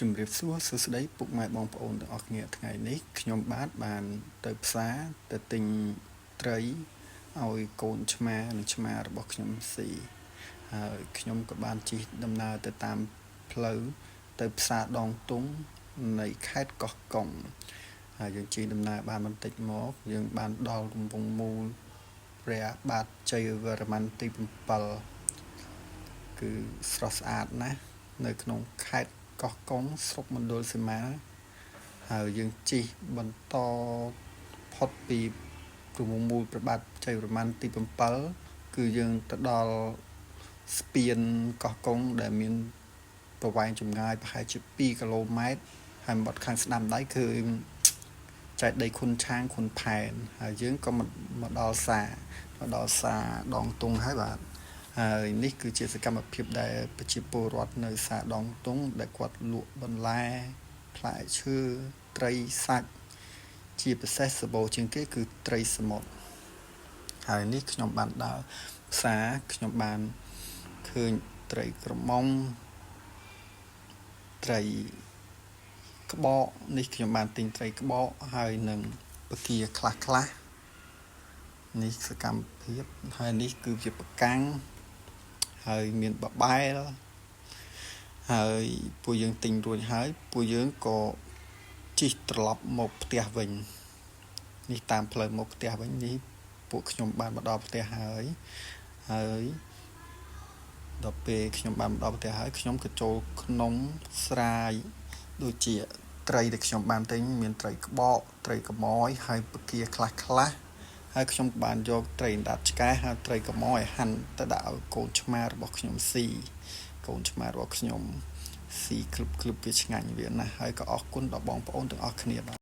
ជំរាបសួរសួស្តីពុកម៉ែបងប្អូនទាំងអស់គ្នាថ្ងៃនេះខ្ញុំបានទៅផ្សារទៅទិញត្រីឲ្យកូនឆ្មានិងឆ្មារបស់ខ្ញុំស៊ីហើយខ្ញុំក៏បានជិះដំណើរទៅតាមផ្លូវទៅផ្សារដងទុងនៃខេត្តកោះកុងហើយយើងជិះដំណើរបានបន្តិចមកយើងបានដល់កំពង់មូលព្រះបាទជ័យវរ្ម័នទី7គឺស្រស់ស្អាតណាស់នៅក្នុងខេត្តកោះកុងស្រុកមណ្ឌលសីមាហើយយើងជិះបន្តផុតពីកំពង់មូលព្រះបាទជ័យវរ្ម័នទី7គឺយើងទៅដល់ស្ពានកោះកុងដែលមានប្រវែងចម្ងាយប្រហែលជា2គីឡូម៉ែត្រហើយមាត់ខាងស្ដាំដៃគឺចែកដីខុនឆាងខុនផែនហើយយើងក៏មកដល់សាដងទុងហើយបាទហើយនេះគឺជាសកម្មភាពដែលប្រជាពលរដ្ឋនៅសាដងទុងដែលគាត់លក់បន្លែផ្លែឈើត្រីសាច់ជាពិសេសសម្បូរជាងគេគឺត្រីសមុទ្រហើយនេះខ្ញុំបានដើរផ្សារខ្ញុំបានឃើញត្រីក្រមុំត្រីក្បកនេះខ្ញុំបានទិញត្រីក្បកហើយនឹងពគាខ្លះនេះសកម្មភាពហើយនេះគឺជាប្រកាំងហើយមានបបែលហើយពួកយើងទិញរួចហើយពួកយើងក៏ជិះត្រឡប់មកផ្ទះវិញនេះតាមផ្លូវមកផ្ទះវិញនេះពួកខ្ញុំបានមកដល់ផ្ទះហើយដល់ពេលខ្ញុំបានមកដល់ផ្ទះហើយខ្ញុំក៏ចូលក្នុងស្រាយដូចជាត្រីដែលខ្ញុំបានទិញមានត្រីក្បកត្រីកម៉យហើយពគាខ្លះហើយខ្ញុំបានយកត្រីអណ្ដាតឆ្កែហើយត្រីកម៉យហាន់ទៅដាក់ឲ្យកូនឆ្មារបស់ខ្ញុំស៊ីកូនឆ្មារបស់ខ្ញុំស៊ីក្លឹបវាឆ្ងាញ់វាណាស់ហើយក៏អរគុណដល់បងប្អូនទាំងអស់គ្នាបាទ